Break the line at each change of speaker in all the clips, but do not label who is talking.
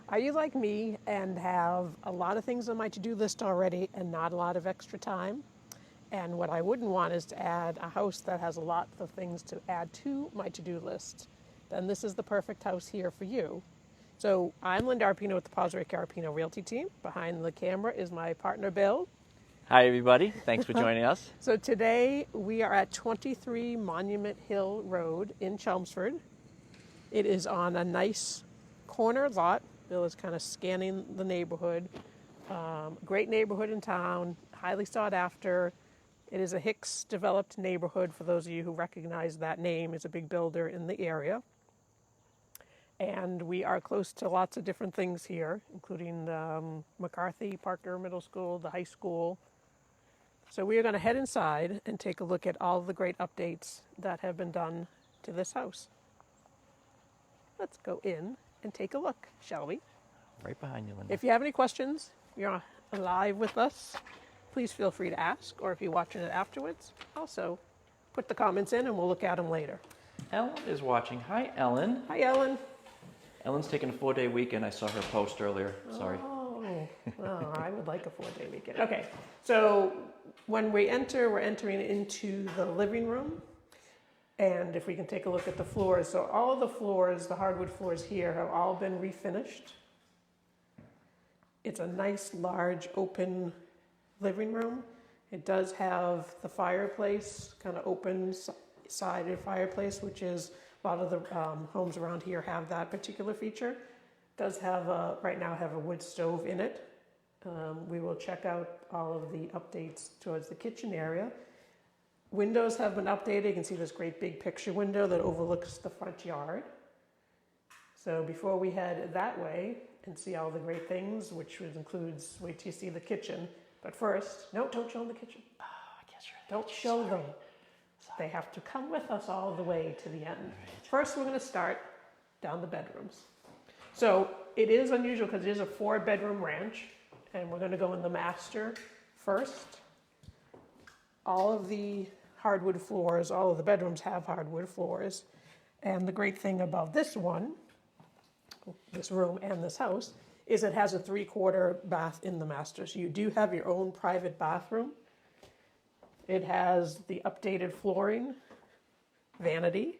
Are you like me and have a lot of things on my to-do list already and not a lot of extra time? And what I wouldn't want is to add a house that has a lot of things to add to my to-do list. Then this is the perfect house here for you. So I'm Linda Arpino with the Pozerycki Arpino Realty Team. Behind the camera is my partner, Bill.
Hi, everybody. Thanks for joining us.
So today we are at 23 Monument Hill Road in Chelmsford. It is on a nice corner lot. Bill is kind of scanning the neighborhood. Great neighborhood in town, highly sought after. It is a Hicks developed neighborhood. For those of you who recognize that name, is a big builder in the area. And we are close to lots of different things here, including McCarthy, Parker Middle School, the high school. So we are going to head inside and take a look at all of the great updates that have been done to this house. Let's go in and take a look, shall we?
Right behind you, Linda.
If you have any questions, you're live with us, please feel free to ask, or if you're watching it afterwards, also put the comments in and we'll look at them later.
Ellen is watching. Hi, Ellen.
Hi, Ellen.
Ellen's taking a 4-day weekend. I saw her post earlier. Sorry.
Oh, well, I would like a 4-day weekend. Okay, so when we enter, we're entering into the living room. And if we can take a look at the floors. So all of the floors, the hardwood floors here, have all been refinished. It's a nice, large, open living room. It does have the fireplace, kind of open-sided fireplace, which is a lot of the homes around here have that particular feature. It does have right now have a wood stove in it. We will check out all of the updates towards the kitchen area. Windows have been updated. You can see this great big picture window that overlooks the front yard. So before we head that way and see all the great things, which includes, wait till you see the kitchen. But first, no, don't show them the kitchen.
Oh, I guess
Don't show them. They have to come with us all the way to the end. Right. First, we're going to start down the bedrooms. So it is unusual because it is a 4-bedroom ranch, and we're going to go in the master first. All of the hardwood floors, all of the bedrooms have hardwood floors. And the great thing about this one, this room and this house, is it has a 3/4 bath in the master. So you do have your own private bathroom. It has the updated flooring, vanity.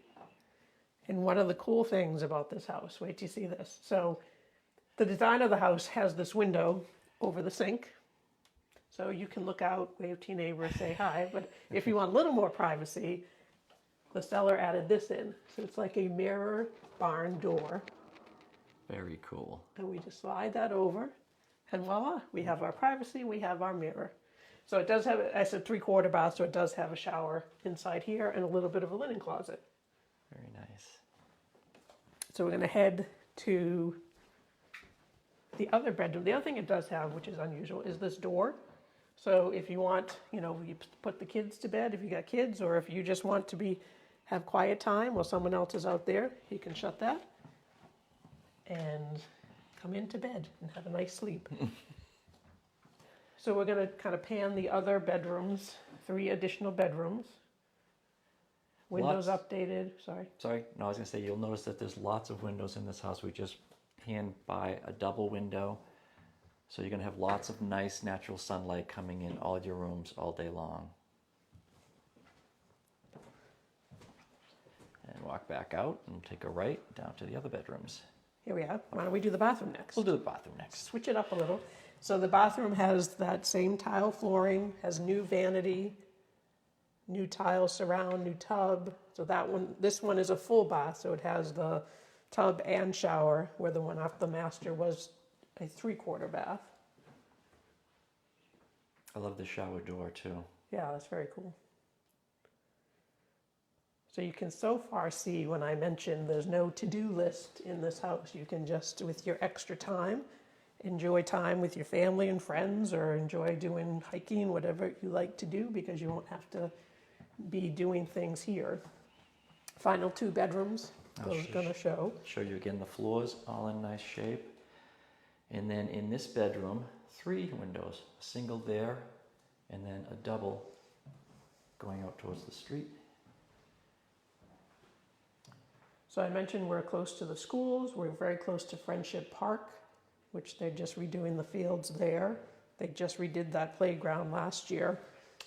And one of the cool things about this house, wait till you see this. So the design of the house has this window over the sink. So you can look out, wave to your neighbor, say hi. But if you want a little more privacy, the seller added this in. So it's like a mirror barn door.
Very cool.
And we just slide that over, and voila, we have our privacy, we have our mirror. So it does have, I said 3/4 bath, so it does have a shower inside here and a little bit of a linen closet.
Very nice.
So we're going to head to the other bedroom. The other thing it does have, which is unusual, is this door. So if you want, you put the kids to bed, if you got kids, or if you just want to have quiet time while someone else is out there, you can shut that and come into bed and have a nice sleep. So we're going to kind of pan the other bedrooms, 3 additional bedrooms. Windows updated, sorry.
Sorry, no, I was going to say, you'll notice that there's lots of windows in this house. We just panned by a double window. So you're going to have lots of nice natural sunlight coming in all your rooms all day long. And walk back out and take a right down to the other bedrooms.
Here we are. Why don't we do the bathroom next?
We'll do the bathroom next.
Switch it up a little. So the bathroom has that same tile flooring, has new vanity, new tile surround, new tub. So this one is a full bath, so it has the tub and shower, where the one off the master was a 3/4 bath.
I love the shower door too.
Yeah, that's very cool. So you can so far see when I mentioned there's no to-do list in this house. You can just, with your extra time, enjoy time with your family and friends, or enjoy doing hiking, whatever you like to do, because you won't have to be doing things here. Final 2 bedrooms, I was going to show.
Show you again the floors, all in nice shape. And then in this bedroom, 3 windows, a single there, and then a double going out towards the street.
So I mentioned we're close to the schools. We're very close to Friendship Park. which they're just redoing the fields there. They just redid that playground last year.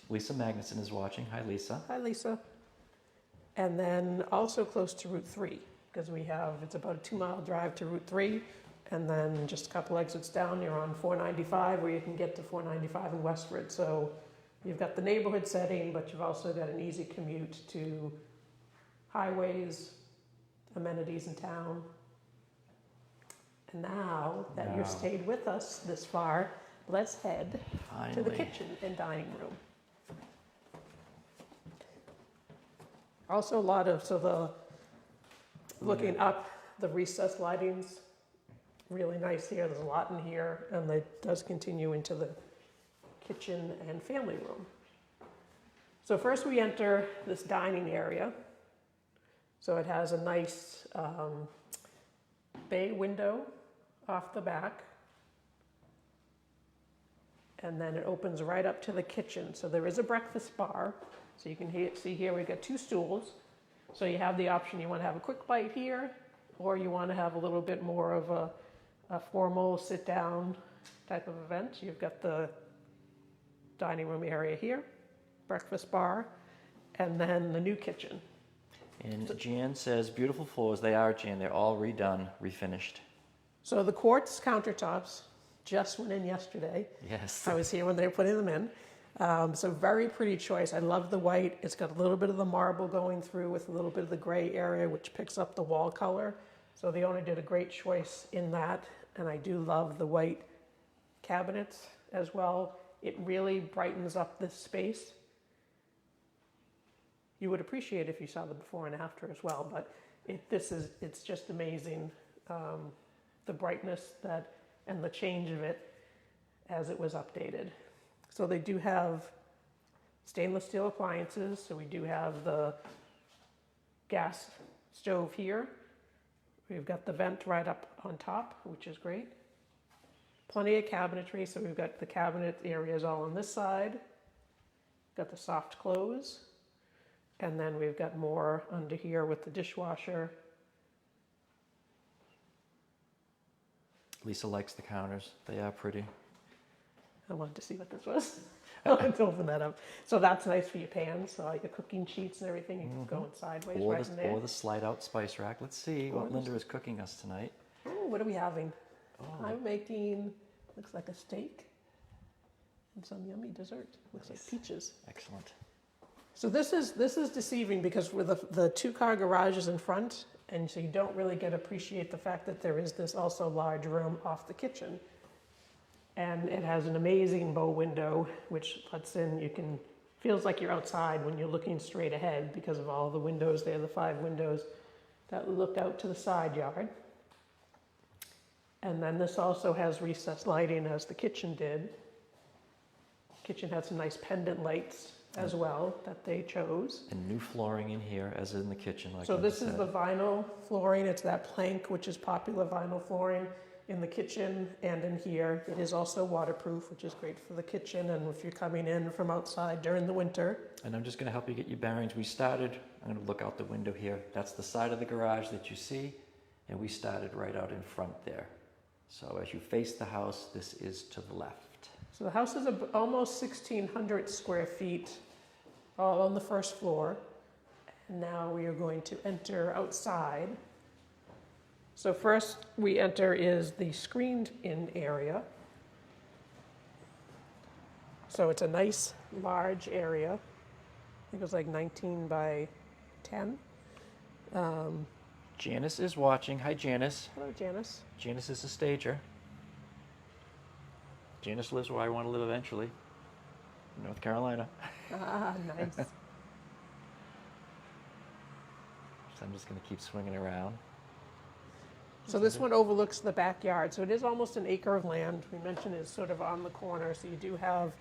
Lisa Magnuson is watching. Hi, Lisa.
Hi, Lisa. And then also close to Route 3, because it's about a 2-mile drive to Route 3, and then just a couple exits down, you're on 495, where you can get to 495 in Westford. So you've got the neighborhood setting, but you've also got an easy commute to highways, amenities in town. And now that you've stayed with us this far, let's head to the kitchen and dining room. Also looking up, the recessed lighting's really nice here. There's a lot in here, and it does continue into the kitchen and family room. So first we enter this dining area. So it has a nice bay window off the back. And then it opens right up to the kitchen. So there is a breakfast bar. So you can see here we've got 2 stools. So you have the option, you want to have a quick bite here, or you want to have a little bit more of a formal sit-down type of event. You've got the dining room area here, breakfast bar, and then the new kitchen.
And Jan says, beautiful floors. They are, Jan. They're all redone, refinished.
So the quartz countertops just went in yesterday.
Yes.
I was here when they were putting them in. So very pretty choice. I love the white. It's got a little bit of the marble going through with a little bit of the gray area, which picks up the wall color. So the owner did a great choice in that. And I do love the white cabinets as well. It really brightens up this space. You would appreciate if you saw the before and after as well, but it's just amazing, the brightness and the change of it as it was updated. So they do have stainless steel appliances. So we do have the gas stove here. We've got the vent right up on top, which is great. Plenty of cabinetry. So we've got the cabinet areas all on this side. Got the soft close. And then we've got more under here with the dishwasher.
Lisa likes the counters. They are pretty.
I wanted to see what this was. Let's open that up. So that's nice for your pans, so your cooking sheets and everything. You can go in sideways right in there.
Or the slide-out spice rack. Let's see what Linda is cooking us tonight.
Oh, what are we having?
Oh.
I'm making, looks like a steak and some yummy dessert. Looks like peaches.
Excellent.
So this is deceiving because with the 2-car garages in front, and so you don't really appreciate the fact that there is this also large room off the kitchen. And it has an amazing bow window, which lets in, feels like you're outside when you're looking straight ahead because of all the windows there, the 5 windows that look out to the side yard. And then this also has recessed lighting as the kitchen did. Kitchen has some nice pendant lights as well that they chose.
And new flooring in here, as in the kitchen. Like
so this is the vinyl flooring. It's that plank, which is popular vinyl flooring in the kitchen and in here. It is also waterproof, which is great for the kitchen and if you're coming in from outside during the winter.
And I'm just going to help you get your bearings. I'm going to look out the window here. That's the side of the garage that you see, and we started right out in front there. So as you face the house, this is to the left.
So the house is almost 1,600 square feet, all on the first floor. And now we are going to enter outside. So first we enter is the screened-in area. So it's a nice, large area. I think it was like 19 by 10.
Janice is watching. Hi, Janice.
Hello, Janice.
Janice is a stager. Janice lives where I want to live eventually, in North Carolina.
Ah, nice.
So I'm just going to keep swinging around.
So this one overlooks the backyard. So it is almost an acre of land. We mentioned it's sort of on the corner. So you do have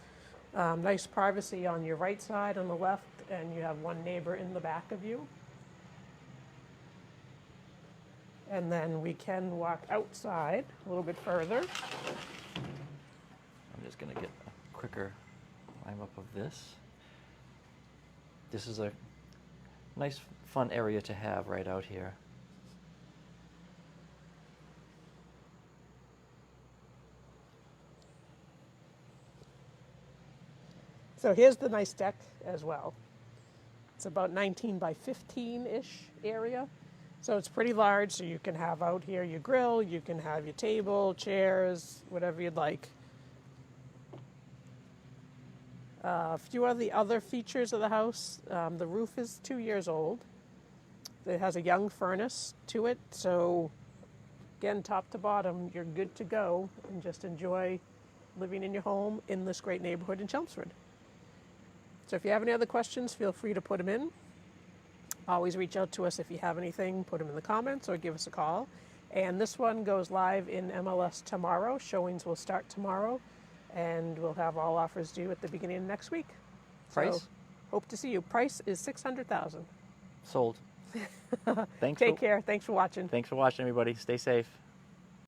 nice privacy on your right side, on the left, and you have one neighbor in the back of you. And then we can walk outside a little bit further.
I'm just going to get a quicker climb up of this. This is a nice, fun area to have right out here.
So here's the nice deck as well. It's about 19 by 15-ish area. So it's pretty large, so you can have out here your grill, you can have your table, chairs, whatever you'd like. A few of the other features of the house, the roof is 2 years old. It has a young furnace to it, so again, top to bottom, you're good to go and just enjoy living in your home in this great neighborhood in Chelmsford. So if you have any other questions, feel free to put them in. Always reach out to us if you have anything, put them in the comments or give us a call. And this one goes live in MLS tomorrow. Showings will start tomorrow, and we'll have all offers due at the beginning of next week.
Price?
So, hope to see you. Price is $600,000.
Sold.
Take care. Thanks for watching.
Thanks for watching, everybody. Stay safe.